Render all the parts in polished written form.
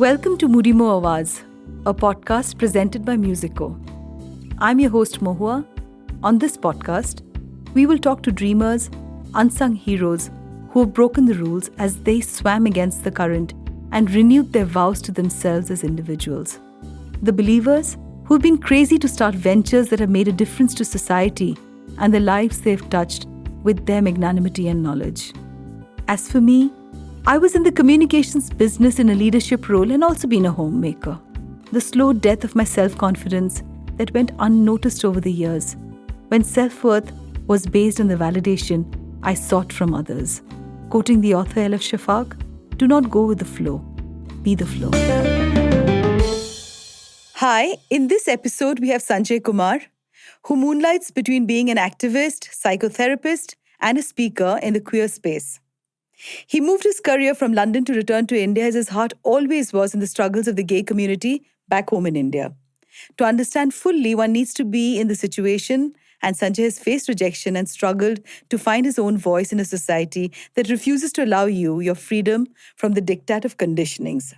Welcome to Mudimo Awaz, a podcast presented by Musico. I'm your host Mohua. On this podcast, we will talk to dreamers, unsung heroes who have broken the rules as they swam against the current and renewed their vows to themselves as individuals. The believers who've been crazy to start ventures that have made a difference to society and the lives they've touched with their magnanimity and knowledge. As for me, I was in the communications business in a leadership role and also been a homemaker. The slow death of my self-confidence that went unnoticed over the years, when self-worth was based on the validation I sought from others. Quoting the author L.F. Shafaq, do not go with the flow, be the flow. Hi, in this episode we have Sanjay Kumar, who moonlights between being an activist, psychotherapist, and a speaker in the queer space. He moved his career from London to return to India as his heart always was in the struggles of the gay community back home in India. To understand fully, one needs to be in the situation, and Sanjay has faced rejection and struggled to find his own voice in a society that refuses to allow you your freedom from the diktat of conditionings.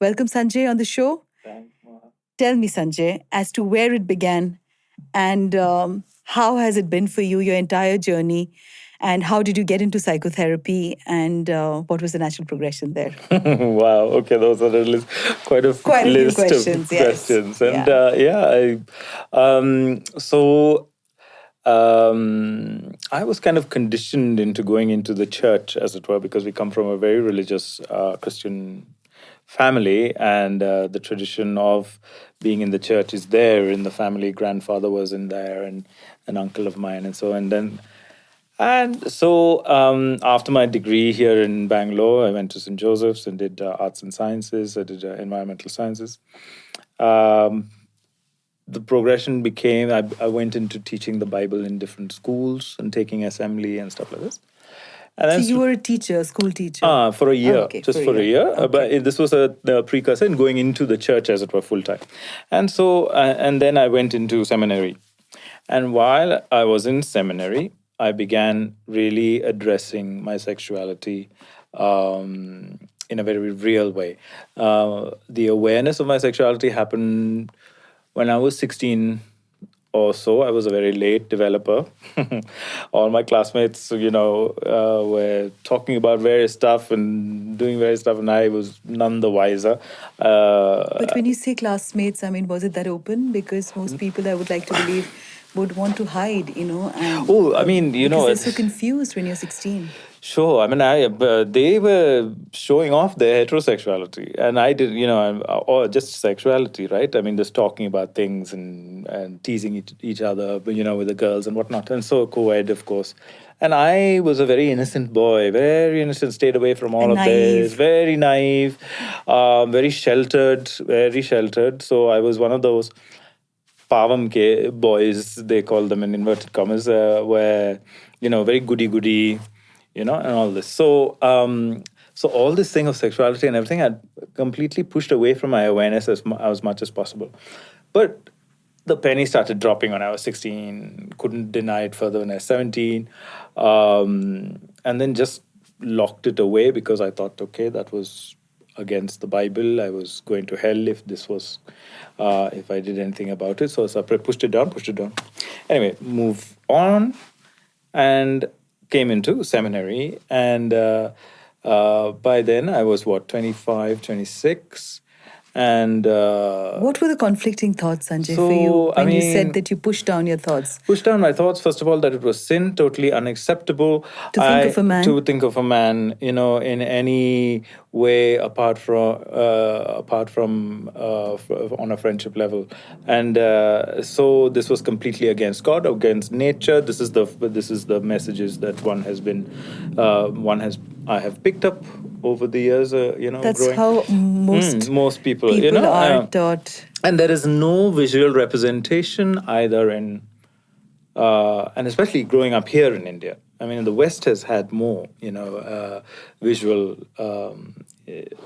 Welcome, Sanjay, on the show. Thanks, Mohua. Tell me, Sanjay, as to where it began and how has it been for you, your entire journey? And how did you get into psychotherapy, and what was the natural progression there? Wow. Okay, those are quite a list of questions. Yes. And I was kind of conditioned into going into the church, as it were, because we come from a very religious Christian family, and the tradition of being in the church is there in the family. Grandfather was in there, and an uncle of mine, and so on. And so after my degree here in Bangalore, I went to St. Joseph's and did arts and sciences. I did environmental sciences. The progression became, I went into teaching the Bible in different schools and taking assembly and stuff like this. And so you were a teacher, school teacher? For a year, for a year. Okay. But this was the precursor in going into the church, as it were, full time. And so, and then I went into seminary. And while I was in seminary, I began really addressing my sexuality in a very real way. The awareness of my sexuality happened when I was 16 or so. I was a very late developer. All my classmates, were talking about various stuff and doing various stuff, and I was none the wiser. But when you say classmates, was it that open? Because most people, I would like to believe, would want to hide, And because they're so confused when you're 16. Sure. They were showing off their heterosexuality, and I did, or just sexuality, right? Just talking about things and teasing each other, with the girls and whatnot. And so co-ed, of course. And I was a very innocent boy, very innocent, stayed away from all of this, very naive, very sheltered. So I was one of those pavam ke boys, they call them in inverted commas, where, very goody-goody, and all this. So all this thing of sexuality and everything had completely pushed away from my awareness as much as possible. But the penny started dropping when I was 16, couldn't deny it further when I was 17, and then just locked it away because I thought, okay, that was against the Bible. I was going to hell if if I did anything about it. So I pushed it down. Anyway, move on and came into seminary. And by then I was, 25, 26. And what were the conflicting thoughts, Sanjay, for you when you said that you pushed down your thoughts? Pushed down my thoughts, first of all, that it was sin, totally unacceptable. To think of a man, in any way apart from on a friendship level. And so this was completely against God, against nature. This is the messages that I have picked up over the years, That's growing. how most people are taught. And there is no visual representation either and especially growing up here in India. The West has had more, visual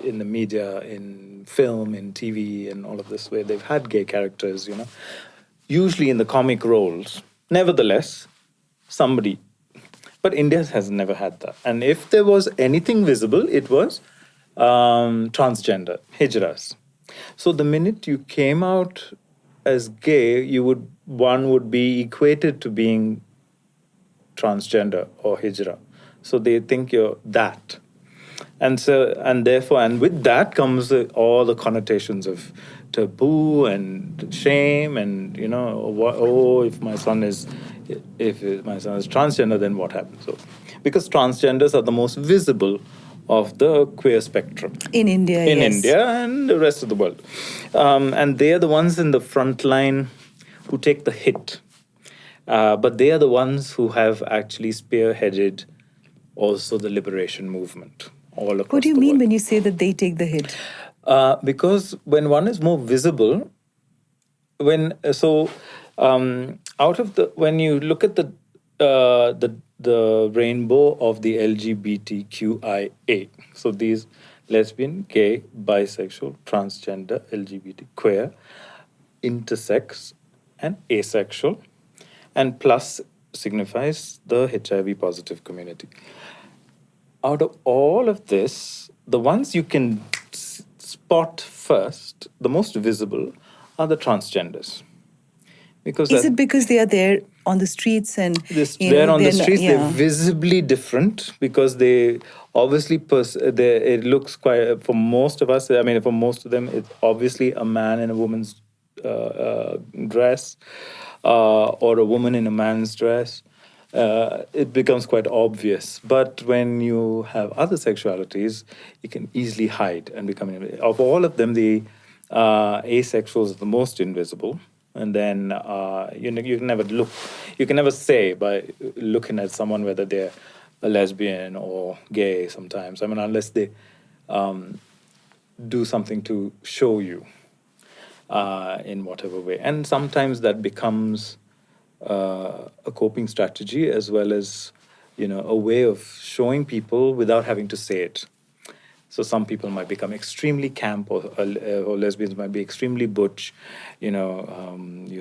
in the media, in film, in TV, and all of this, where they've had gay characters, usually in the comic roles. Nevertheless, But India has never had that. And if there was anything visible, it was transgender, hijras. So the minute you came out as gay, one would be equated to being transgender or hijra. So they think you're that. And therefore, and with that comes all the connotations of taboo and shame, and if my son is transgender, then what happens? So, because transgenders are the most visible of the queer spectrum in India, in yes. India and the rest of the world, and they are the ones in the front line who take the hit, but they are the ones who have actually spearheaded also the liberation movement all across. What do you the mean world. when you say that they take the hit? Because when one is more visible, when you look at the rainbow of the LGBTQIA, so these lesbian, gay, bisexual, transgender, LGBT, queer, intersex, and asexual, and plus signifies the HIV positive community. Out of all of this, the ones you can spot first, the most visible, are the transgenders. Is it because they are there on the streets and they're on the streets? Yeah. They're visibly different because they obviously it looks quite, for most of us. I mean, for most of them, it's obviously a man in a woman's dress, or a woman in a man's dress. It becomes quite obvious. But when you have other sexualities, you can easily hide and become. Of all of them, the asexuals are the most invisible. And then you can never look. You can never say by looking at someone whether they're a lesbian or gay. Sometimes, I mean, unless they do something to show you in whatever way. And sometimes that becomes a coping strategy as well as, a way of showing people without having to say it. So some people might become extremely camp, or lesbians might be extremely butch. You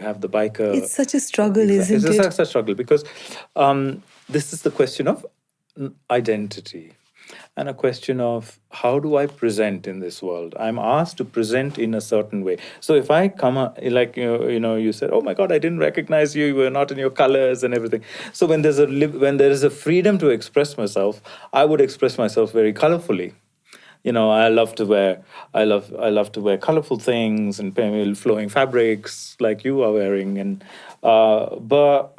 have the biker. It's such a struggle, isn't it? It's such a struggle because this is the question of identity and a question of how do I present in this world? I'm asked to present in a certain way. So if I come you said, oh my God, I didn't recognize you. You were not in your colors and everything. So when there is a freedom to express myself, I would express myself very colorfully. I love to wear colorful things and flowing fabrics like you are wearing, and but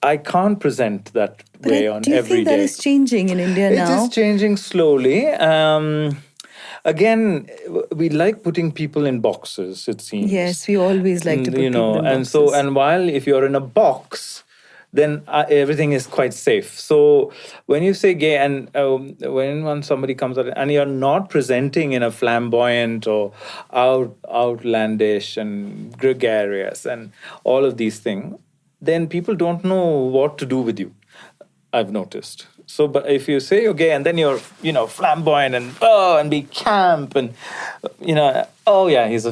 I can't present that way on every day. Do you think that is changing in India now? It is changing slowly. Again, we like putting people in boxes, it seems. Yes, we always like to put people in boxes. And while if you're in a box, then everything is quite safe. So when you say gay, and when somebody comes out and you're not presenting in a flamboyant or outlandish and gregarious and all of these things, then people don't know what to do with you, I've noticed. So, but if you say you're gay and then you're, flamboyant and be camp and, oh yeah, he's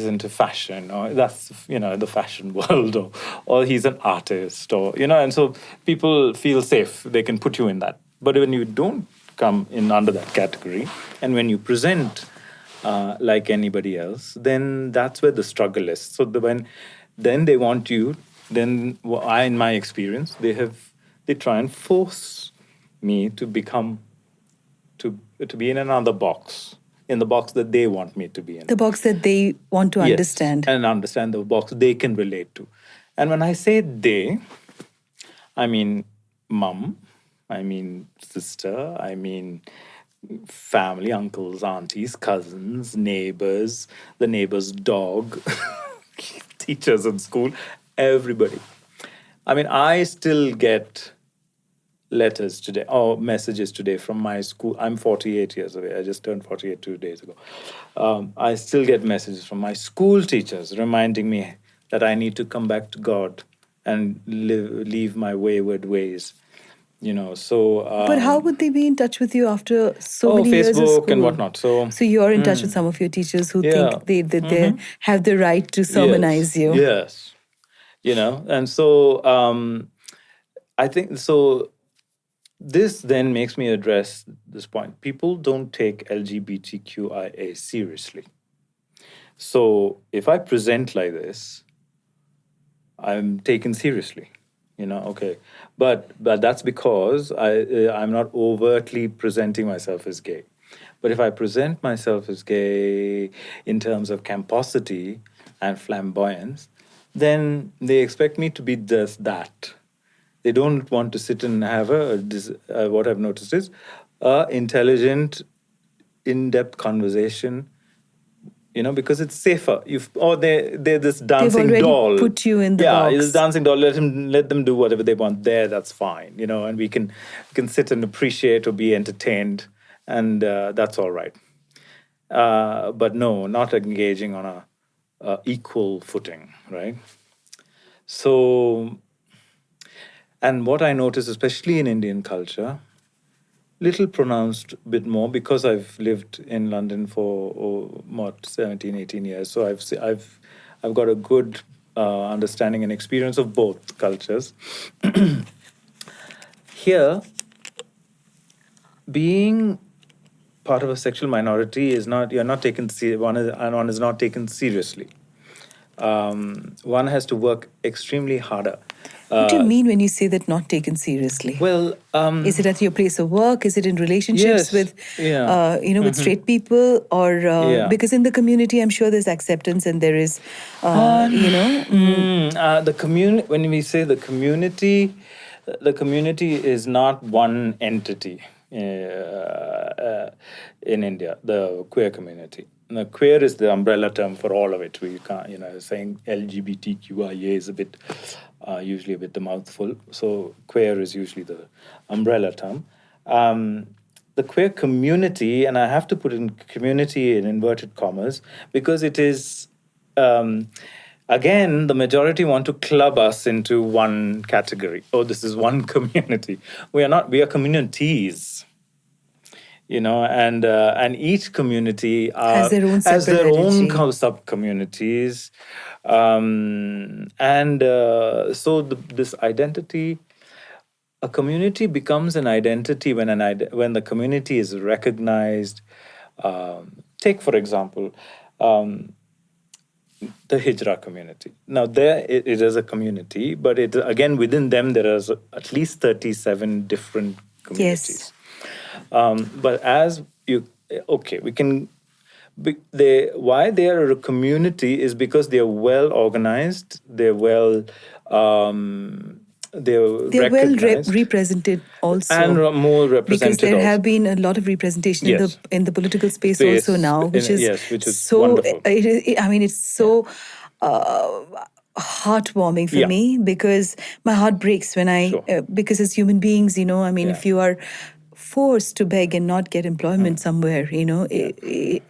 into fashion, or that's, the fashion world, or he's an artist, or, and so people feel safe. They can put you in that. But when you don't come in under that category, and when you present like anybody else, then that's where the struggle is. So then they want you, then in my experience, they try and force me to become, to be in another box, in the box that they want me to be in. The box that they want to understand. And understand the box they can relate to. And when I say they, I mean mum, I mean sister, I mean family, uncles, aunties, cousins, neighbors, the neighbor's dog, teachers in school, everybody. I mean, I still get letters today or messages today from my school. I'm 48 years away. I just turned 48 2 days ago. I still get messages from my school teachers reminding me that I need to come back to God and leave my wayward ways. So... but how would they be in touch with you after so many years of school? Facebook and whatnot. So you're in touch with some of your teachers who think they have the right to sermonize you. Yes. And so I think so this then makes me address this point. People don't take LGBTQIA seriously. So if I present like this, I'm taken seriously. Okay, but that's because I'm not overtly presenting myself as gay. But if I present myself as gay in terms of camposity and flamboyance, then they expect me to be just that. They don't want to sit and have what I've noticed is a intelligent, in-depth conversation. Because it's safer. They're this They've dancing already doll. put you in the yeah, box. this dancing doll. Let them do whatever they want there. That's fine. And we can sit and appreciate or be entertained, and that's all right. But no, not engaging on a equal footing, right? So, and what I notice, especially in Indian culture, little pronounced bit more because I've lived in London for 17, 18 years. So I've got a good understanding and experience of both cultures. Here, being part of a sexual minority is not one is not taken seriously. One has to work extremely harder. What do you mean when you say that not taken seriously? Well, is it at your place of work? Is it in relationships yes, with, with straight people, or because in the community, I'm sure there's acceptance and there is, the community. When we say the community is not one entity in India. The queer community. Now, queer is the umbrella term for all of it. We can't, saying LGBTQIA is a bit, usually a bit the mouthful. So queer is usually the umbrella term. The queer community, and I have to put in community in inverted commas, because it is, again, the majority want to club us into one category. Oh, this is one community. We are not, we are communities. And each community has their own sub-communities. So this identity, a community becomes an identity when when the community is recognized. Take, for example, the Hijra community. Now, there it is a community, but again, within them, there is at least 37 different communities. Yes. But as we can. Why they are a community is because they are well organized. They're well. They're well represented also, and more represented. Because there have been a lot of representation in the political space also now, which is so wonderful. It's so. Heartwarming for me, because my heart breaks when because as human beings, if you are forced to beg and not get employment somewhere, it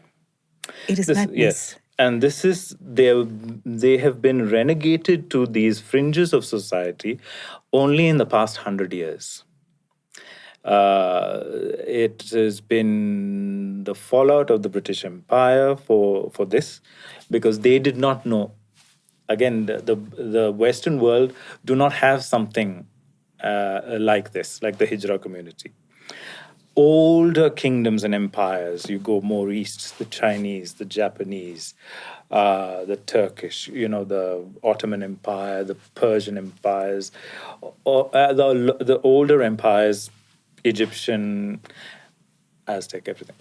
is madness. Yes. And this is, they have been relegated to these fringes of society only in the past 100 years. It has been the fallout of the British Empire for this, because they did not know. Again, the Western world do not have something like this, like the Hijra community. Older kingdoms and empires, you go more east, the Chinese, the Japanese, the Turkish, the Ottoman Empire, the Persian empires, the older empires, Egyptian, Aztec, everything.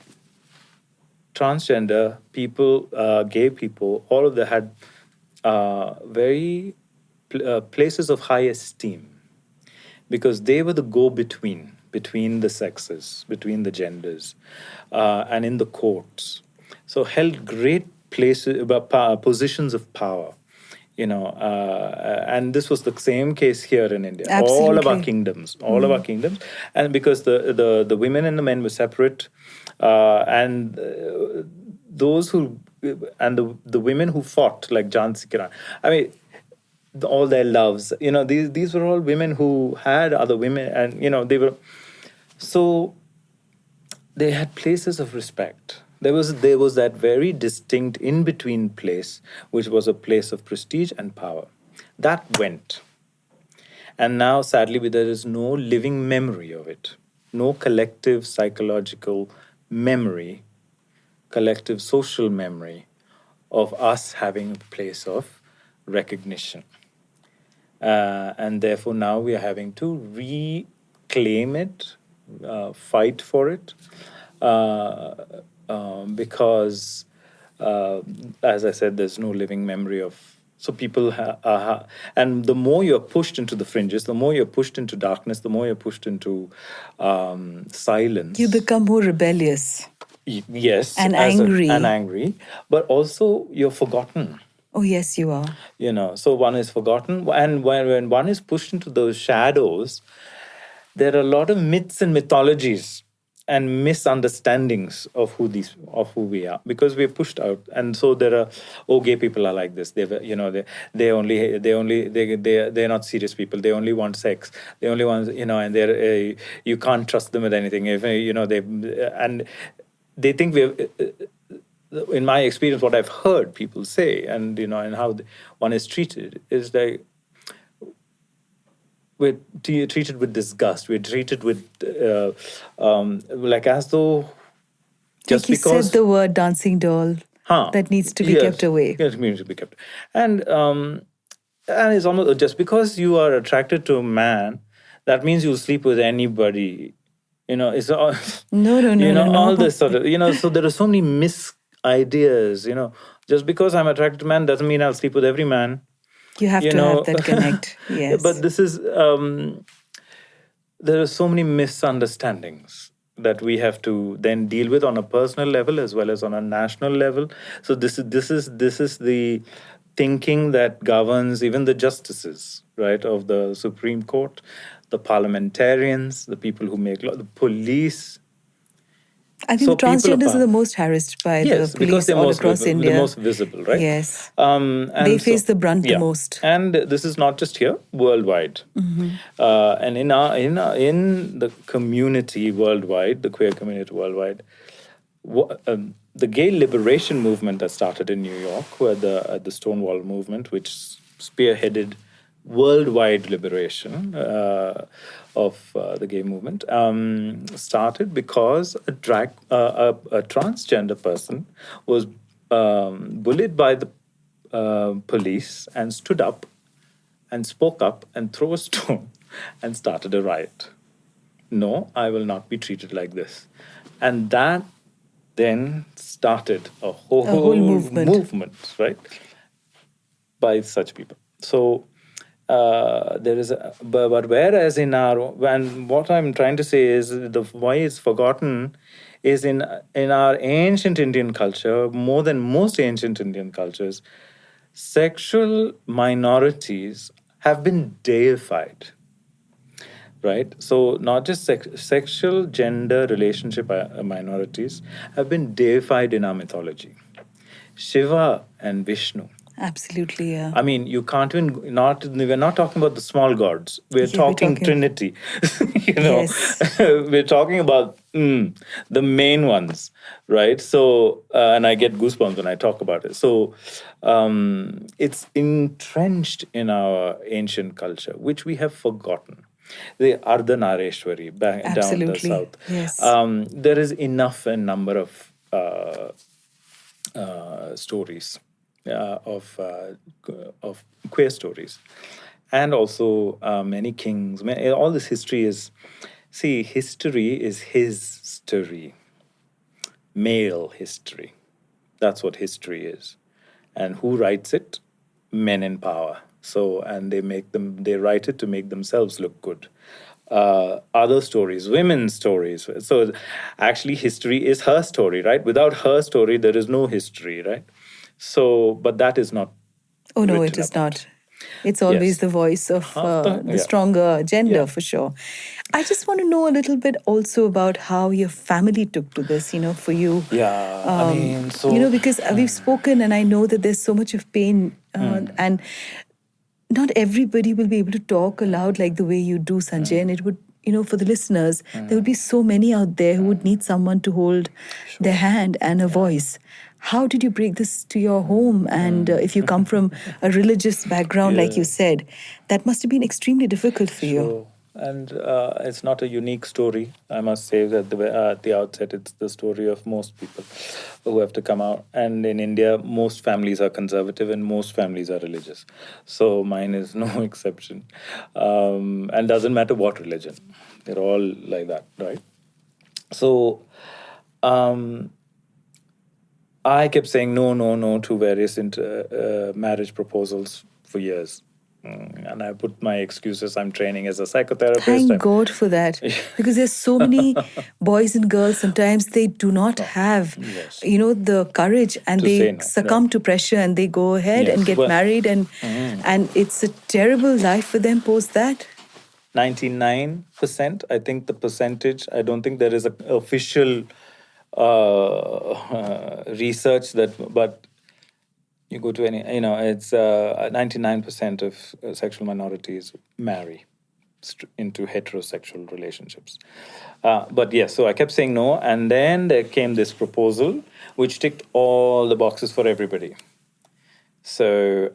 Transgender people, gay people, all of them had very places of high esteem, because they were the go-between between the sexes, between the genders, and in the courts. So held great places, positions of power, and this was the same case here in India. Absolutely. All of our kingdoms, and because the women and the men were separate, and those who, and the women who fought, like Jhansi Ki Rani, all their loves, these were all women who had other women, and they were, so they had places of respect. There was that very distinct in-between place, which was a place of prestige and power. That went. And now, sadly, there is no living memory of it. no collective psychological memory, collective social memory of us having a place of recognition. And therefore, now we are having to reclaim it, fight for it, because, as I said, there's no living memory of. So people, and the more you're pushed into the fringes, the more you're pushed into darkness, the more you're pushed into silence. You become more rebellious. Yes, And angry. And angry, but also you're forgotten. Oh, yes, you are. So one is forgotten. And when one is pushed into those shadows, there are a lot of myths and mythologies and misunderstandings of who we are, because we're pushed out. And so there are, gay people are like this. They're not serious people. They only want sex. They only want, and they're, you can't trust them with anything. If, they think we're, in my experience, what I've heard people say, and and how one is treated, is like we're treated with disgust. We're treated with like as though just like you said the word dancing doll that needs to be kept away. Yes, needs to be kept. And it's almost just because you are attracted to a man, that means you sleep with anybody. It's all no. all this sort of So there are so many ideas. Just because I'm attracted to man doesn't mean I'll sleep with every man. You have to have that connect. Yes. But this is there are so many misunderstandings that we have to then deal with on a personal level as well as on a national level. So this is the thinking that governs even the justices, right, of the Supreme Court, the parliamentarians, the people who make law, the police. I think the transgenders are the most harassed by the police all across India. The most visible, right? Yes. And they face the brunt the most. And this is not just here, worldwide. Mm-hmm. And in the community worldwide, the queer community worldwide, the gay liberation movement that started in New York, the Stonewall movement, which spearheaded worldwide liberation of the gay movement, started because a transgender person was bullied by the police and stood up and spoke up and threw a stone and started a riot. No, I will not be treated like this. And that then started a whole movement, right, by such people. So there is but whereas in and what I'm trying to say is why it's forgotten is in our ancient Indian culture, more than most ancient Indian cultures, sexual minorities have been deified, right? So not just sexual gender relationship minorities have been deified in our mythology. Shiva and Vishnu. Absolutely, yeah. I mean, you can't even we're not talking about the small gods. We're talking Trinity. Yes. We're talking about the main ones, right? So, and I get goosebumps when I talk about it. So, it's entrenched in our ancient culture, which we have forgotten. The Ardhanareshwari down the south. Yes. There is enough a number of stories. Of queer stories, and also many kings. All this history is, history is history, male history. That's what history is, and who writes it? Men in power. So, and they write it to make themselves look good. Other stories, women's stories. So, actually, history is her story, right? Without her story, there is no history, right? So, but that is not. Oh, no, it is not. It's always the voice of the stronger gender, for sure. I just want to know a little bit also about how your family took to this, for you. Yeah, because we've spoken and I know that there's so much of pain and not everybody will be able to talk aloud like the way you do, Sanjay. And it would, for the listeners, there would be so many out there who would need someone to hold their hand and a voice. How did you break this to your home? And if you come from a religious background, like you said, that must have been extremely difficult for you. And it's not a unique story. I must say that at the outset, it's the story of most people who have to come out. And in India, most families are conservative and most families are religious. So mine is no exception. And doesn't matter what religion, they're all like that, right? So um, I kept saying no, no, no to various marriage proposals for years. And I put my excuses. I'm training as a psychotherapist. Thank God for that. Because there's so many boys and girls, sometimes they do not have, Yes. the courage, and To say they no, succumb to pressure and they go ahead Yes, and get well- married, and it's a terrible life for them post that. 99%, I think the percentage, I don't think there is an official research but you go to any, it's 99% of sexual minorities marry into heterosexual relationships. But yes, so I kept saying no, and then there came this proposal which ticked all the boxes for everybody. So,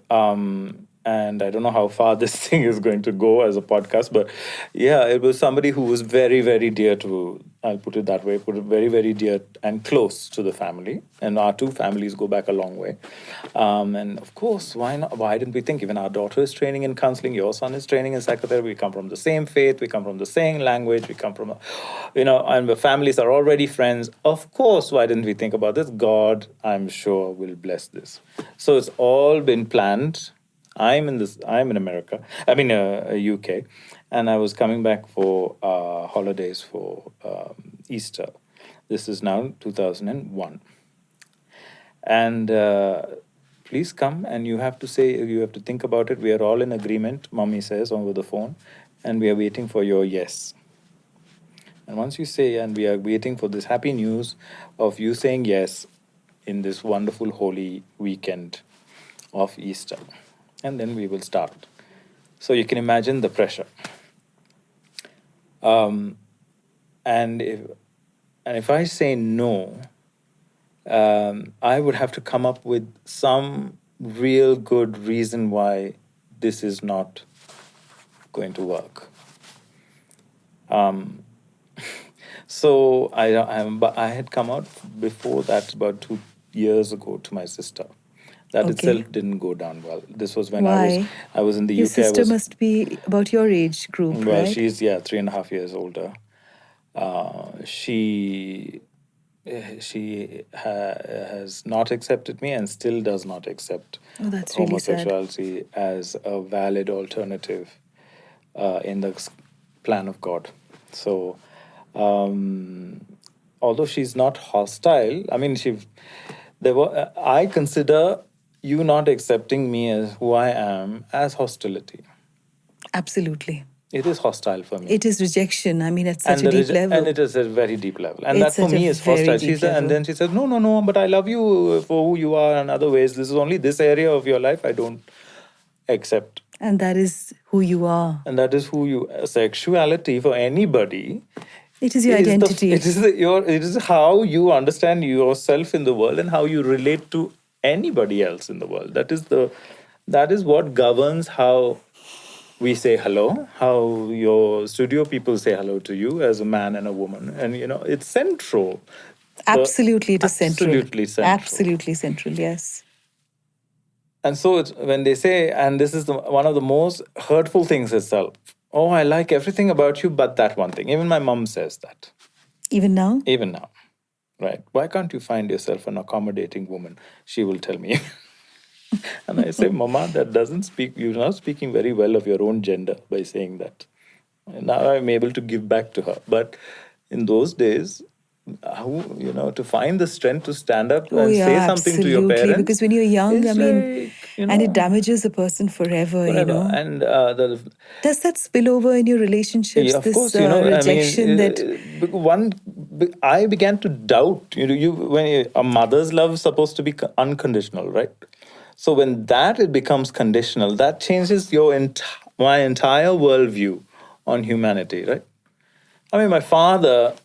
and I don't know how far this thing is going to go as a podcast, but yeah, it was somebody who was very, very dear to, I'll put it that way, put it very, very dear and close to the family. And our two families go back a long way. And of course, why not? Why didn't we think? Even our daughter is training in counseling, your son is training in psychotherapy, we come from the same faith, we come from the same language, we come from, and the families are already friends. Of course, why didn't we think about this? God, I'm sure, will bless this. So it's all been planned. I'm in America. I'm in UK, and I was coming back for holidays for Easter. This is now 2001, and please come. And you have to think about it. We are all in agreement. Mommy says over the phone, and we are waiting for your yes. And once you say, and we are waiting for this happy news of you saying yes in this wonderful holy weekend of Easter. And then we will start. So you can imagine the pressure. And if I say no, I would have to come up with some real good reason why this is not going to work. So I had come out before that about 2 years ago to my sister. That itself didn't go down well. This was when Why? I was in the Your UK. sister must be about your age group, Well, right? she's 3.5 years older. She has not accepted me and still does not accept Oh, that's really sad. homosexuality as a valid alternative in the plan of God. So, although she's not hostile, I mean, I consider you not accepting me as who I am as hostility. Absolutely. It is hostile for me. It is rejection. I mean, at such a deep level. And it is a very deep level. And It's that for such a me is very hostile. deep level. And then she says, no, but I love you for who you are in other ways. This is only this area of your life I don't accept. And that is who you are. And that is who you are. Sexuality for anybody. It is your identity. It is how you understand yourself in the world and how you relate to anybody else in the world. That is what governs how we say hello, how your studio people say hello to you as a man and a woman. And, it's central. Absolutely, it is central. Absolutely central. Absolutely central, yes. And so it's when they say, and this is one of the most hurtful things itself, oh, I like everything about you but that one thing. Even my mom says that. Even now? Even now. Right. Why can't you find yourself an accommodating woman? She will tell me. And I say, Mama, that doesn't speak, you're not speaking very well of your own gender by saying that. And now I'm able to give back to her. But in those days, to find the strength to stand up and say something to your parents. Because when you're young, I mean, and it damages a person forever. And does that spill over in your relationships? Yeah, of this course, rejection I began to doubt. When a mother's love is supposed to be unconditional, right? So when it becomes conditional, that changes my entire worldview on humanity, right? I mean, my father,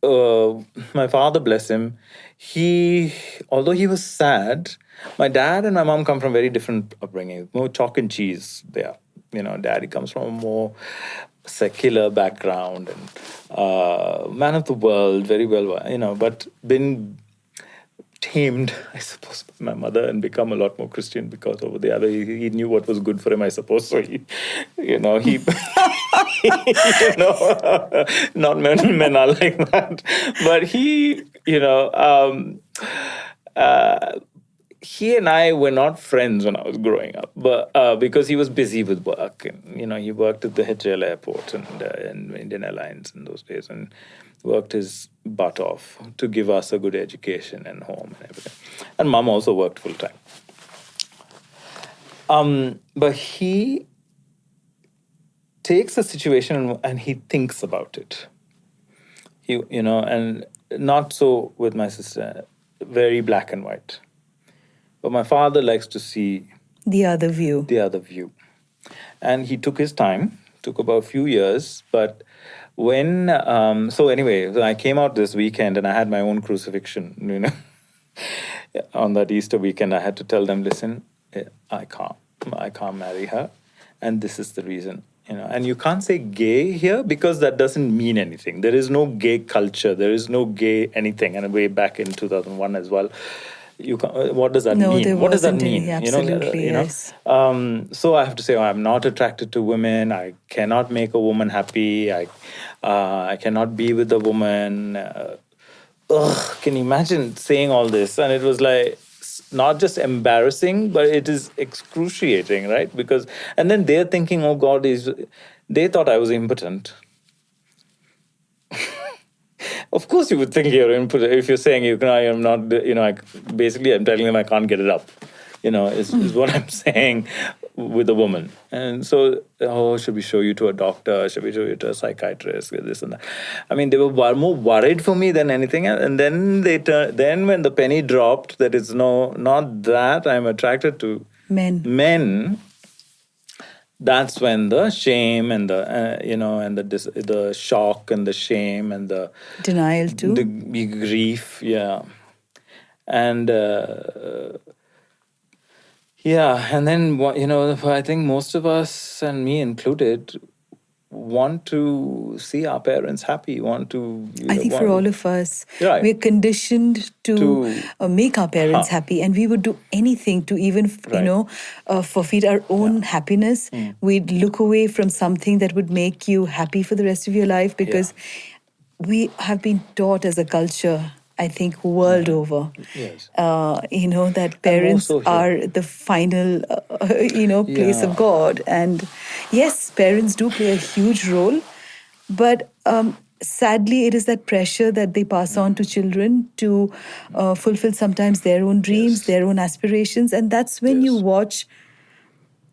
bless him, although he was sad, my dad and my mom come from very different upbringing, more chalk and cheese there. Daddy comes from a more secular background and man of the world, very well, but been tamed, I suppose, by my mother and become a lot more Christian because over the other, he knew what was good for him, I suppose. So he, not men are like that, but he and I were not friends when I was growing up, but because he was busy with work, and he worked at the HL airport and in Indian Airlines in those days, and worked his butt off to give us a good education and home and everything. And mom also worked full time. But he takes a situation and he thinks about it. And not so with my sister, very black and white. But my father likes to see the other view. And he took his time, took about a few years. But when, so I came out this weekend and I had my own crucifixion, On that Easter weekend, I had to tell them, listen, I can't marry her. And this is the reason. And you can't say gay here because that doesn't mean anything. There is no gay culture. There is no gay anything. And way back in 2001 as well. What does that mean? What does that mean? Absolutely, yes. So I have to say, I'm not attracted to women. I cannot make a woman happy. I cannot be with a woman. Can you imagine saying all this? And it was like not just embarrassing, but it is excruciating, right? And then they're thinking, oh God, they thought I was impotent. Of course, you would think you're impotent if you're saying I am not. Basically, I'm telling them I can't get it up. Is what I'm saying with a woman. And so, should we show you to a doctor? Should we show you to a psychiatrist? This and that. I mean, they were more worried for me than anything else. And then then when the penny dropped, that it's not that I'm attracted to men. That's when the shame and the shock and the shame and the denial too, the grief, and and then I think most of us, and me included, want to see our parents happy. I think for all of us, we're conditioned to make our parents happy, and we would do anything to even forfeit our own happiness. We'd look away from something that would make you happy for the rest of your life, because we have been taught as a culture, I think, world over, that parents are the final, place of God. And yes, parents do play a huge role, but sadly, it is that pressure that they pass on to children to fulfill sometimes their own dreams, their own aspirations. And that's when you watch,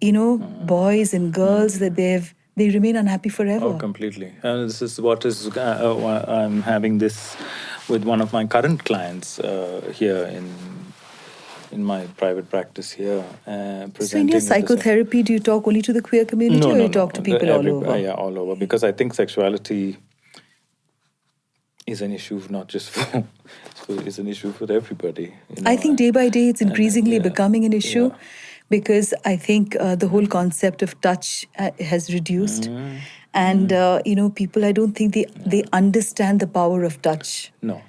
boys and girls that they remain unhappy forever. Oh, completely. And this is what is, I'm having this with one of my current clients here in my private practice here. So in your psychotherapy, do you talk only to the queer community, or you talk to people all over? Yeah, all over. Because I think sexuality is an issue not just for it's an issue for everybody. I think day by day it's increasingly becoming an issue, because I think the whole concept of touch has reduced. And, people, I don't think they understand the power of touch. No.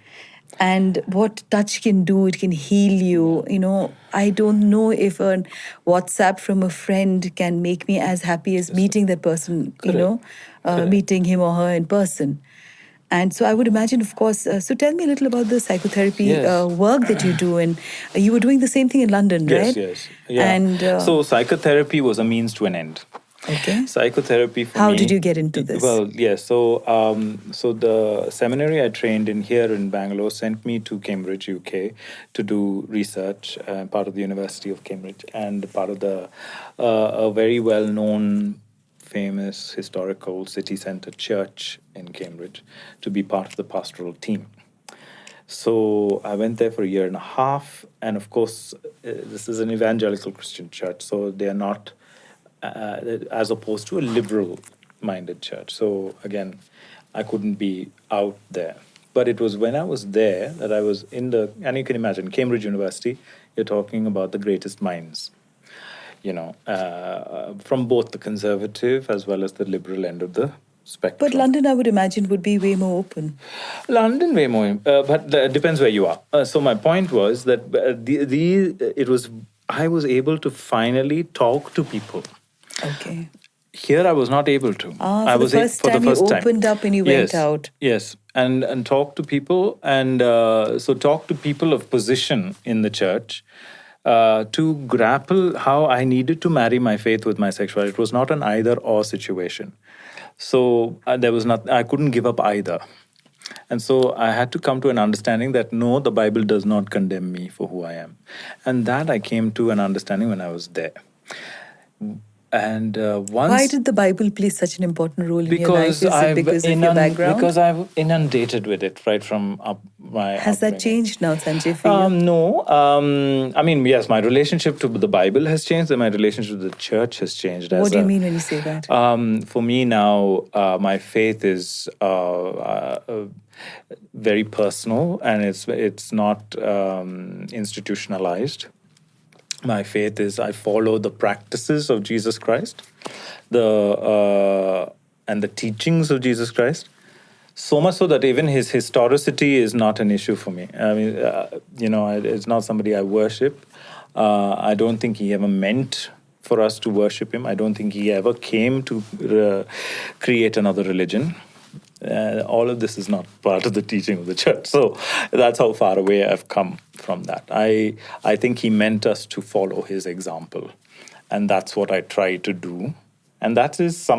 And what touch can do, it can heal you. I don't know if a WhatsApp from a friend can make me as happy as meeting that person, meeting him or her in person. And so I would imagine, of course, so tell me a little about the psychotherapy work that you do. And you were doing the same thing in London, right? Yes. Yeah. And so psychotherapy was a means to an end. Okay. Psychotherapy for me. How did you get into this? Well, yes. So the seminary I trained in here in Bangalore sent me to Cambridge, UK, to do research, part of the University of Cambridge, and part of the a very well-known, famous historical city centre church in Cambridge, to be part of the pastoral team. So I went there for a year and a half, and of course, this is an evangelical Christian church, so they are not as opposed to a liberal-minded church. So again, I couldn't be out there. But it was when I was there that I was in and you can imagine, Cambridge University, you're talking about the greatest minds, from both the conservative as well as the liberal end of the spectrum. But London, I would imagine, would be way more open. London, way more, but it depends where you are. So my point was that I was able to finally talk to people. Okay. Here, I was not able to. For the first time you opened up and you went out. Yes, and talk to people, and so talk to people of position in the church to grapple how I needed to marry my faith with my sexuality. It was not an either-or situation. So I couldn't give up either. And so I had to come to an understanding that no, the Bible does not condemn me for who I am. And that I came to an understanding when I was there. And why did the Bible play such an important role in your life? Is it because of your background? Because I've inundated with it right from my Has that changed now, Sanjay, for you? No. I mean, yes, my relationship to the Bible has changed and my relationship to the church has changed. What do you mean when you say that? For me now, my faith is very personal and it's not institutionalized. My faith is I follow the practices of Jesus Christ, and the teachings of Jesus Christ. So much so that even his historicity is not an issue for me. I mean, it's not somebody I worship. I don't think he ever meant for us to worship him. I don't think he ever came to create another religion. All of this is not part of the teaching of the church. So that's how far away I've come from that. I think he meant us to follow his example. And that's what I try to do. And that is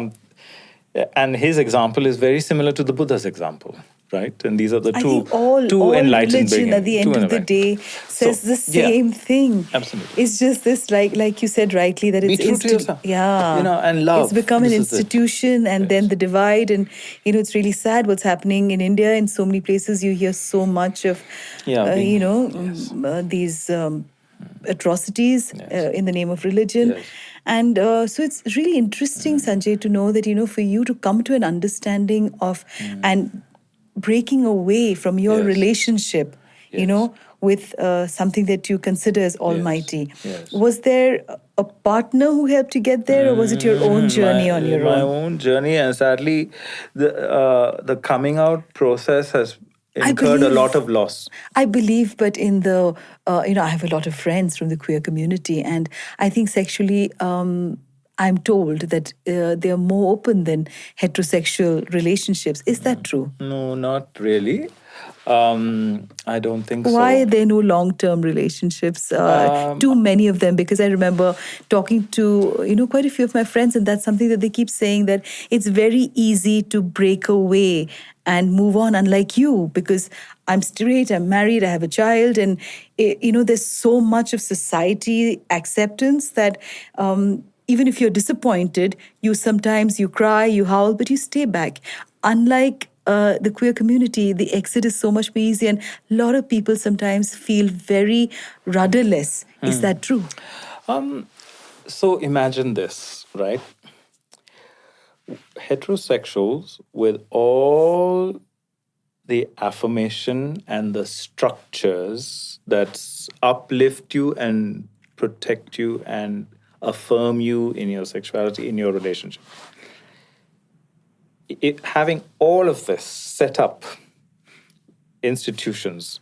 and his example is very similar to the Buddha's example, right? And these are the two enlightened beings. Religion at the end of the day says the same thing. Absolutely. It's just this, like you said rightly, that it's be true to yourself. Yeah. And love. It's become an institution, and then the divide, and it's really sad what's happening in India. In so many places, you hear so much of, these atrocities in the name of religion. Yes. And so it's really interesting, Sanjay, to know that, for you to come to an understanding of and breaking away from your relationship, with something that you consider as almighty. Yes. Was there a partner who helped you get there, or was it your own journey on your own? My own journey, and sadly, the coming out process has incurred a lot of loss. I believe, but in the, I have a lot of friends from the queer community, and I think sexually, I'm told that they are more open than heterosexual relationships. Is that true? No, not really. I don't think so. Why are there no long-term relationships? Too many of them, because I remember talking to, quite a few of my friends, and that's something that they keep saying, that it's very easy to break away and move on, unlike you, because I'm straight, I'm married, I have a child, and, there's so much of society acceptance that even if you're disappointed, you cry, you howl, but you stay back. Unlike the queer community, the exit is so much more easy, and a lot of people sometimes feel very rudderless. Is that true? So imagine this, right? Heterosexuals with all the affirmation and the structures that uplift you and protect you and affirm you in your sexuality, in your relationship. Having all of this set up, institutions,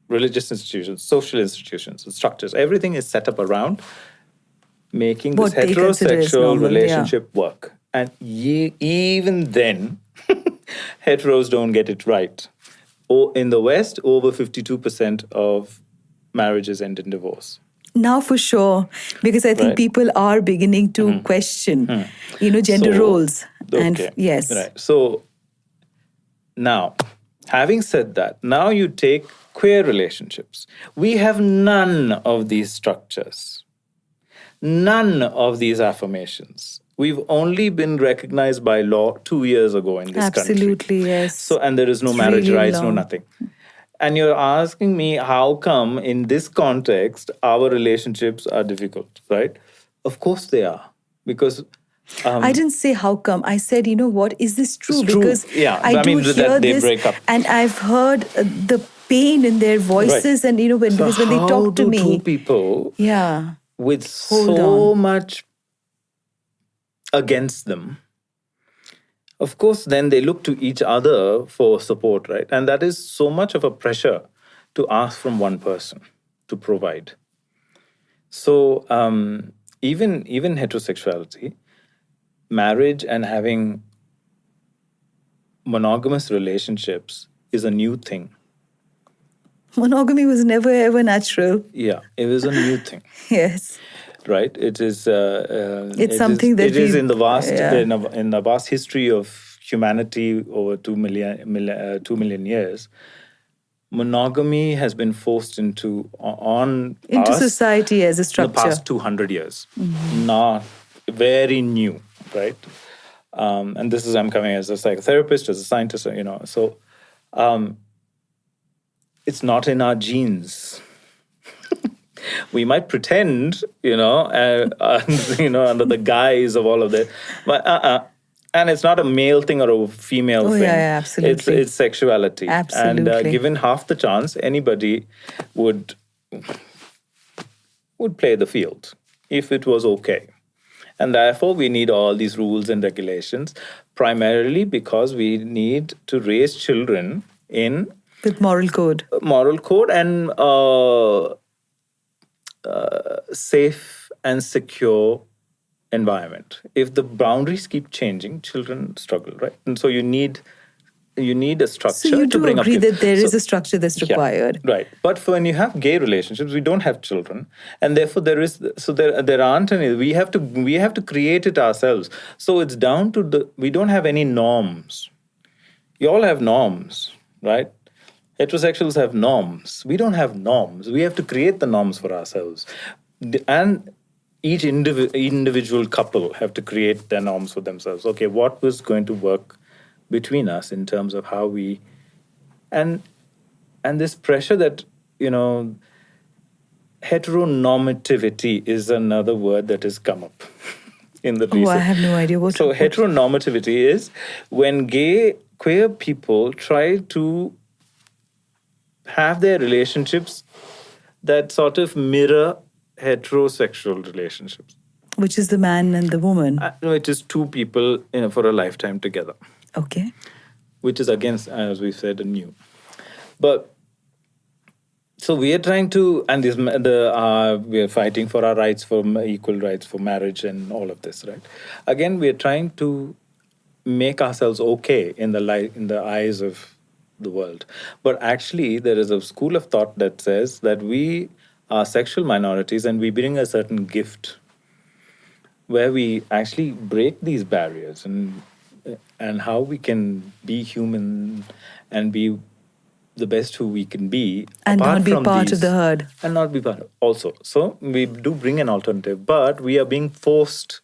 religious institutions, social institutions, structures, everything is set up around making this heterosexual relationship work. And even then, heteros don't get it right. In the West, over 52% of marriages end in divorce. Now for sure, because I think people are beginning to question, gender roles. Okay. And yes. Right. So now, having said that, now you take queer relationships. We have none of these structures, none of these affirmations. We've only been recognized by law 2 years ago in this country. Absolutely, yes. So, and there is no marriage rights, no nothing. And you're asking me how come in this context our relationships are difficult, right? Of course they are. Because I didn't say how come. I said, what, is this true? It's true. Because I do hear that they this, break up. And I've heard the pain in their voices, and because when they talk to me, how do two people with so much against them, of course, then they look to each other for support, right? And that is so much of a pressure to ask from one person to provide. So even heterosexuality, marriage and having monogamous relationships is a new thing. Monogamy was never ever natural. Yeah, it is a new thing. Yes. Right. It is. It's something that it is in the yeah. in the vast history of humanity over 2 million years. Monogamy has been forced into Into us society as a in the structure. past 200 years. Not very new, right? And this is, I'm coming as a psychotherapist, as a scientist, So it's not in our genes. We might pretend, under the guise of all of that, but and it's not a male thing or a female thing. Yeah, absolutely. It's sexuality. Absolutely. And given half the chance, anybody would play the field if it was okay. And therefore, we need all these rules and regulations, primarily because we need to raise children in with moral code and safe and secure environment. If the boundaries keep changing, children struggle, right? And so you need a structure. So you to bring agree up that there is a structure that's required, right? But for when you have gay relationships, we don't have children, and therefore there aren't any. We have to create it ourselves. So it's down to we don't have any norms. You all have norms, right? Heterosexuals have norms. We don't have norms. We have to create the norms for ourselves. And each individual couple have to create their norms for themselves. Okay, what was going to work between us in terms of how we... And this pressure that, heteronormativity is another word that has come up in the recent... I have no idea what... So heteronormativity is when queer people try to have their relationships that sort of mirror heterosexual relationships. Which is the man and the woman? No, it is two people for a lifetime together. Okay. Which is against, as we said, new. But so we are trying to, and we are fighting for our rights, for equal rights, for marriage and all of this, right? Again, we are trying to make ourselves okay in the eyes of the world. But actually, there is a school of thought that says that we are sexual minorities and we bring a certain gift where we actually break these barriers and how we can be human and be the best who we can be. And not be part of the herd. And not be part of also. So we do bring an alternative, but we are being forced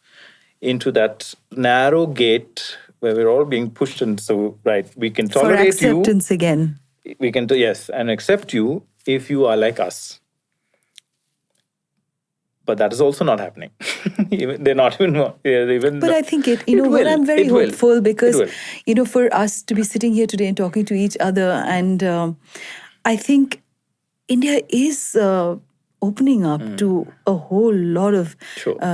into that narrow gate where we're all being pushed, and so we can tolerate for acceptance you again. We can and accept you if you are like us. But that is also not happening. They're not even. But I think I'm very hopeful because for us to be sitting here today and talking to each other, and I think India is opening up to a whole lot of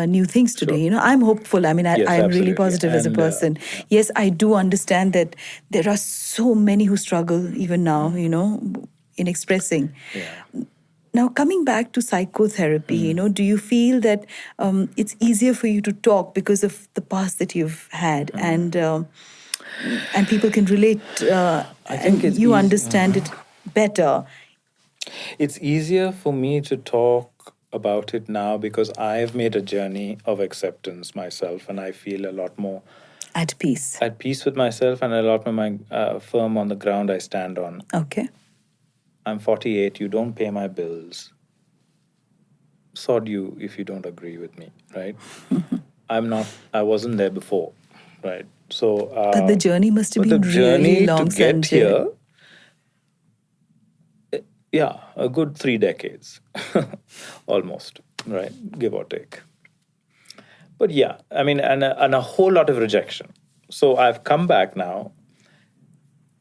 new things today. I'm hopeful. I mean, I'm really positive as a person. Yes, I do understand that there are so many who struggle even now, in expressing. Yeah. Now, coming back to psychotherapy, do you feel that it's easier for you to talk because of the past that you've had, and people can relate, I think and you understand it better? It's easier for me to talk about it now because I've made a journey of acceptance myself, and I feel a lot more at peace with myself, and a lot more firm on the ground I stand on. Okay. I'm 48, you don't pay my bills. Sod you if you don't agree with me, right? I wasn't there before, right? So, but the journey must have been really long, to get Sanjay. Here, a good 3 decades, almost, right? Give or take. But yeah, I mean, and a whole lot of rejection. So I've come back now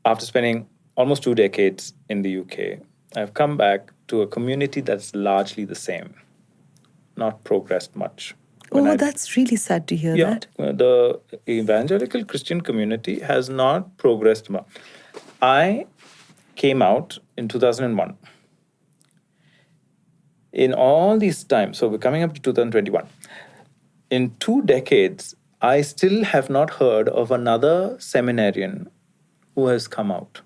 after spending almost 2 decades in the UK. I've come back to a community that's largely the same, not progressed much. Oh, that's really sad to hear that. The evangelical Christian community has not progressed much. I came out in 2001. In all these times, so we're coming up to 2021. In 2 decades, I still have not heard of another seminarian who has come out.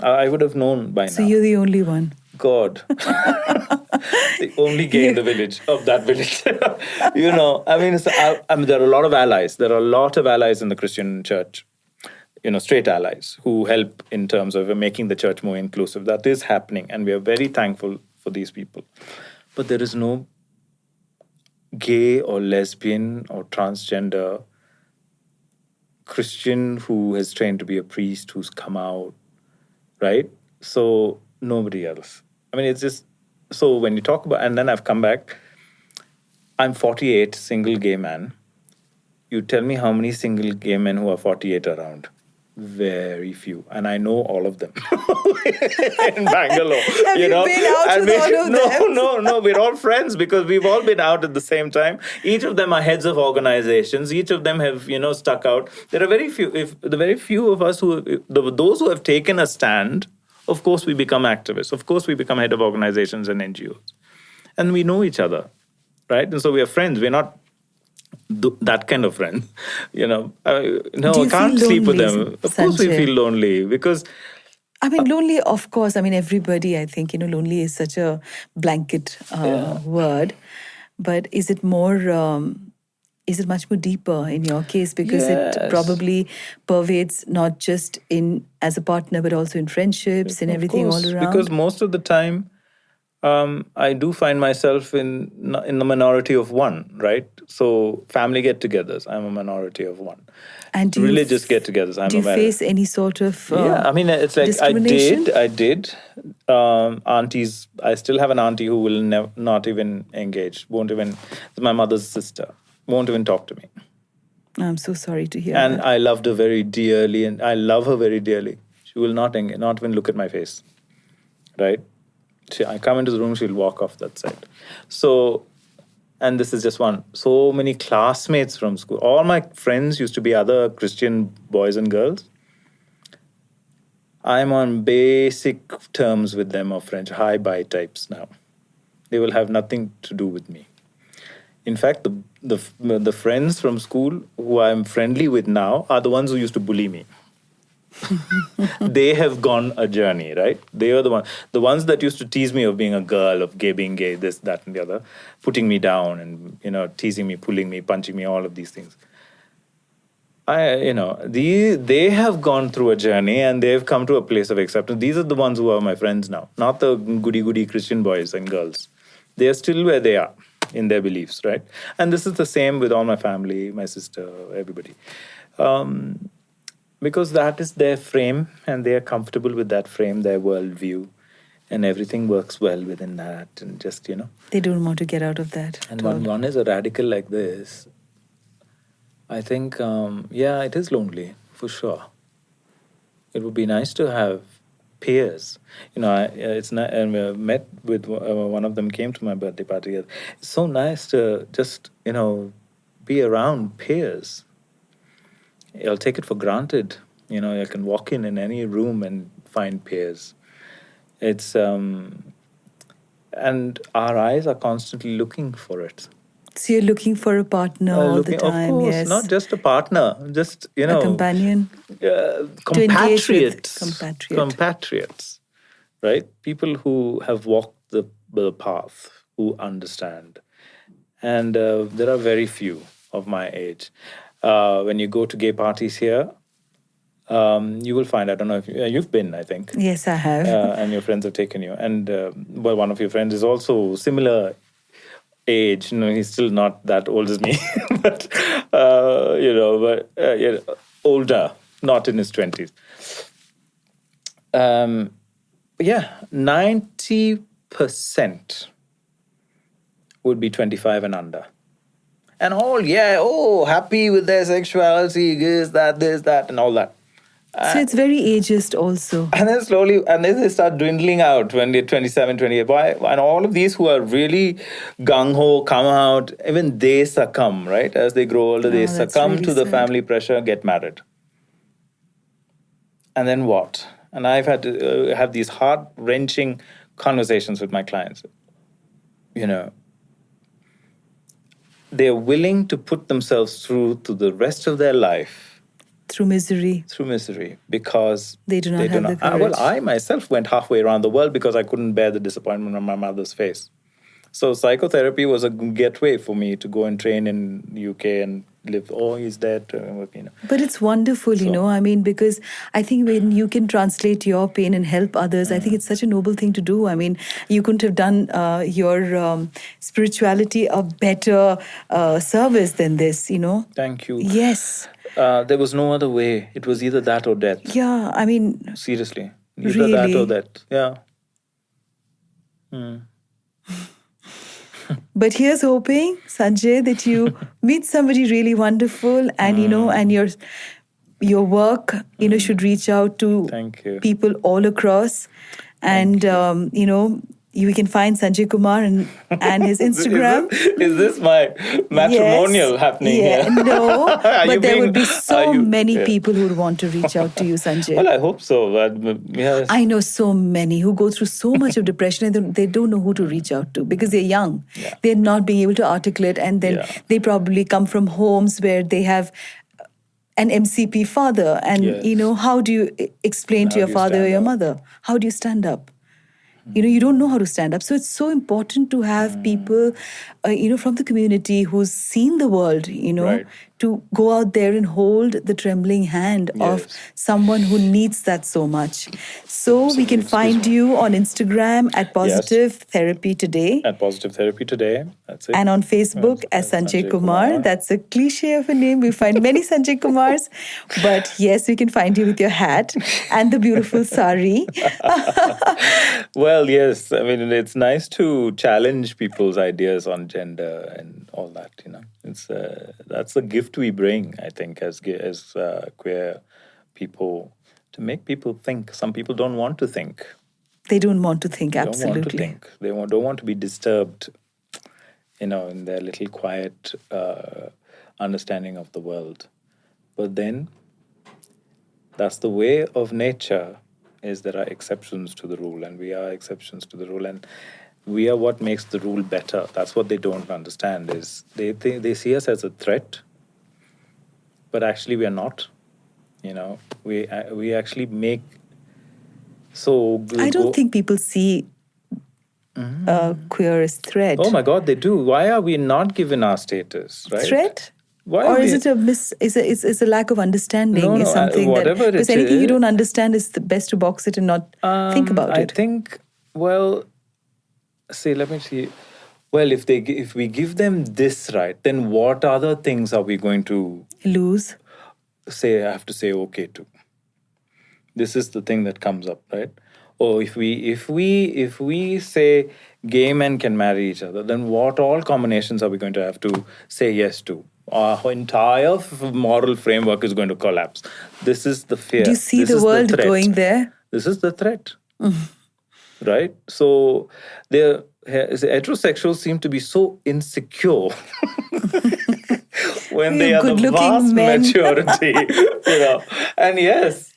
I would have known by now. So you're the only one. God. The only gay in the village, of that village. There are a lot of allies. There are a lot of allies in the Christian church, straight allies who help in terms of making the church more inclusive. That is happening, and we are very thankful for these people. But there is no gay or lesbian or transgender Christian who has trained to be a priest who's come out, right? So nobody else. It's just, so when you talk about, and then I've come back, I'm 48, single gay man. You tell me how many single gay men who are 48 around. Very few. And I know all of them in Bangalore. Have you been out with all of them? No. We're all friends because we've all been out at the same time. Each of them are heads of organizations. Each of them have, stuck out. There are very few, the very few of us those who have taken a stand, of course we become activists. Of course we become head of organizations and NGOs. And we know each other, right? And so we are friends. We're not that kind of friend, I can't sleep with them. Of course we feel lonely because... lonely, of course. Everybody, I think, lonely is such a blanket word. But is it much more deeper in your case? Because it probably pervades not just as a partner, but also in friendships and everything all around. Because most of the time, I do find myself in the minority of one, right? So family get-togethers, I'm a minority of one. And religious get-togethers, I'm a minority. Do you face any sort of it's like discrimination? I did. Aunties, I still have an auntie who will not even engage, won't even, my mother's sister, won't even talk to me. I'm so sorry to hear and that. I loved her very dearly, and I love her very dearly. She will not even look at my face, right? I come into the room, she'll walk off that side. So, and this is just one. So many classmates from school. All my friends used to be other Christian boys and girls. I'm on basic terms with them of French, hi-bye types now. They will have nothing to do with me. In fact, the friends from school who I'm friendly with now are the ones who used to bully me. They have gone a journey, right? They are the ones that used to tease me of being a girl, of being gay, this, that, and the other, putting me down and, teasing me, pulling me, punching me, all of these things. They have gone through a journey and they've come to a place of acceptance. These are the ones who are my friends now, not the goody-goody Christian boys and girls. They are still where they are in their beliefs, right? And this is the same with all my family, my sister, everybody. Because that is their frame and they are comfortable with that frame, their worldview, and everything works well within that. And just, They don't want to get out of that. And when one is a radical like this, I think, it is lonely, for sure. It would be nice to have peers. It's not, and we met with one of them, came to my birthday party. It's so nice to just, be around peers. I'll take it for granted. I can walk in any room and find peers. It's, and our eyes are constantly looking for it. So you're looking for a partner all the time, of course, yes. Not just a partner, just, a companion. Compatriots. Compatriots, right? People who have walked the path, who understand. And there are very few of my age. When you go to gay parties here, you will find, I don't know if you've been, I think. Yes, I have. And your friends have taken you. And one of your friends is also similar age. He's still not that old as me, but older, not in his 20s. 90% would be 25 and under. And happy with their sexuality, this, that, and all that. So it's very ageist also. And then slowly, and then they start dwindling out when they're 27, 28. Why? And all of these who are really gung-ho come out, even they succumb, right? As they grow older, they Oh, that's succumb really to the sad. family pressure, get married. And then what? And I've had to have these heart-wrenching conversations with my clients. You know, they're willing to put themselves through to the rest of their life Through misery. Because They do not have the courage. Well, I myself went halfway around the world because I couldn't bear the disappointment on my mother's face. So psychotherapy was a gateway for me to go and train in UK and live. Oh, he's dead. But it's wonderful, I mean, because I think when you can translate your pain and help others, I think it's such a noble thing to do. I mean, you couldn't have done your spirituality a better service than this, Thank you. Yes. There was no other way. It was either that or death. Yeah, I mean... Seriously. Either that or that. Yeah. But here's hoping, Sanjay, that you meet somebody really wonderful and, and your work, should reach out to Thank you. people all across. And, we can find Sanjay Kumar and his Instagram. Is this my matrimonial happening here? No, but there would be so many people who would want to reach out to you, Sanjay. Well, I hope so. Yes. I know so many who go through so much of depression and they don't know who to reach out to because they're young. Yeah. They're not being able to articulate, and then they probably come from homes where they have an MCP father. And, how do you explain to your father or your mother? How do you stand up? You don't know how to stand up. So it's so important to have people, from the community who's seen the world, Right. to go out there and hold the trembling hand of someone who needs that so much. So we can find you on Instagram at Positive Therapy Today. At Positive Therapy Today. That's it. And on Facebook as Sanjay Kumar. That's a cliche of a name. We find many Sanjay Kumars. But yes, we can find you with your hat and the beautiful sari. Well, yes. I mean, it's nice to challenge people's ideas on gender and all that. It's that's the gift we bring, I think, as queer people, to make people think. Some people don't want to think. They don't want to think, absolutely. Don't want to think. They don't want to be disturbed, in their little quiet understanding of the world. But then, that's the way of nature. Is there are exceptions to the rule, and we are exceptions to the rule, and we are what makes the rule better. That's what they don't understand. Is they see us as a threat, but actually we are not. We actually make so. I don't think people see queer as threat. Oh my God, they do. Why are we not given our status? Right? Threat. Why or is it is a lack of understanding? No, is something whatever because it anything is, you don't understand is the best to box it and not think about it. I think, well, let me see. Well, if we give them this right, then what other things are we going to lose? I have to say okay to. This is the thing that comes up, right? Or if we say gay men can marry each other, then what all combinations are we going to have to say yes to? Our entire moral framework is going to collapse. This is the fear. Do you see the world going there? This is the threat. Right? So heterosexuals seem to be so insecure when they are the vast majority. And yes,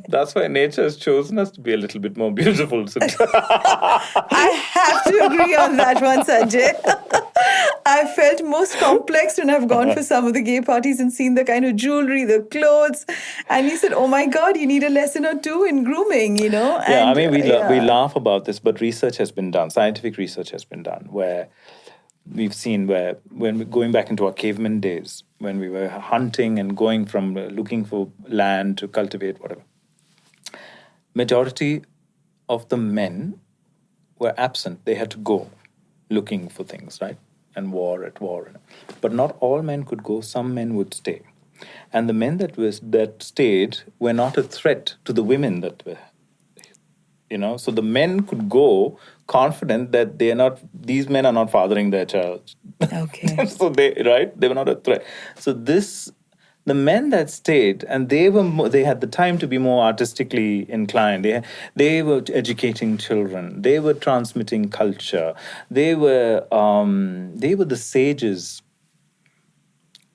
that's why nature has chosen us to be a little bit more beautiful. I have to agree on that one, Sanjay. I felt most complex when I've gone for some of the gay parties and seen the kind of jewelry, the clothes. And he said, oh my God, you need a lesson or two in grooming, Yeah, and, I mean, we laugh about this, but research has been done. Scientific research has been done where we've seen when we're going back into our caveman days, when we were hunting and going from looking for land to cultivate, whatever. Majority of the men were absent. They had to go looking for things, right? And at war. But not all men could go. Some men would stay. And the men that stayed were not a threat to the women that were, So the men could go confident that these men are not fathering their child. Okay. So they were not a threat. So this The men that stayed, and they had the time to be more artistically inclined. They were educating children. They were transmitting culture. They were the sages,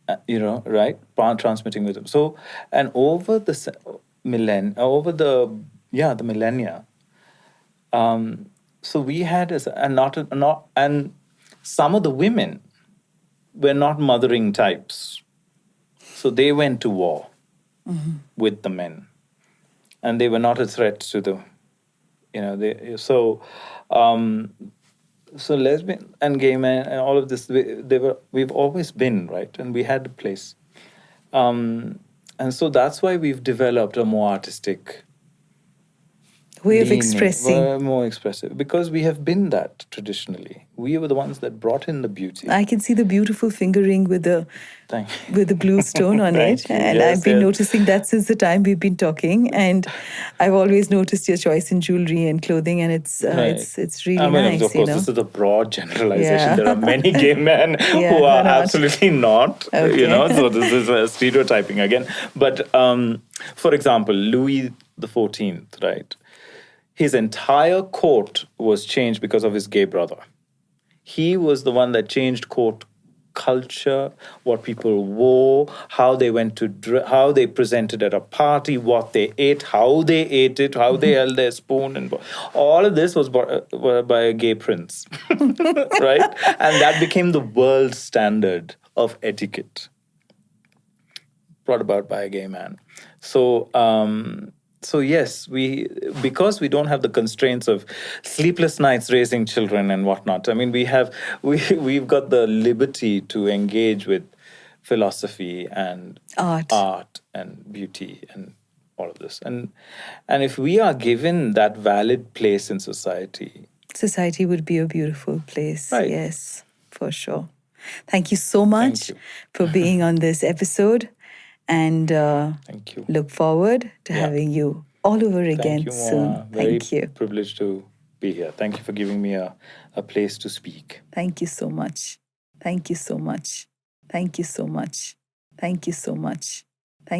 right? Transmitting wisdom. So, and over the the millennia. So we had and some of the women were not mothering types, so they went to war with the men, and they were not a threat to the, so lesbian and gay men and all of this, we've always been, right, and we had a place, and so that's why we've developed a more artistic way of expressing. more expressive, because we have been that traditionally. We were the ones that brought in the beauty. I can see the beautiful fingering with the blue stone on it. And Yes, I've been noticing that since the time we've been talking. And I've always noticed your choice in jewelry and clothing, and it's really nice. Of course, this is a broad generalization. Yeah. There are many gay men who are absolutely not. Okay. So this is stereotyping again. But for example, Louis XIV, right? His entire court was changed because of his gay brother. He was the one that changed court culture, what people wore, how they went to how they presented at a party, what they ate, how they ate it, how they held their spoon, and all of this was by a gay prince, right? And that became the world standard of etiquette, brought about by a gay man. So. So yes, because we don't have the constraints of sleepless nights raising children and whatnot. I mean, we've got the liberty to engage with philosophy and art and beauty and all of this. And if we are given that valid place in society would be a beautiful place. Right. Yes, for sure. Thank you so much for being on this episode. And thank you. Look forward to having you all over again soon. Thank you. Privileged to be here. Thank you for giving me a place to speak. Thank you so much. Thank you so much. Thank you so much. Thank you so much.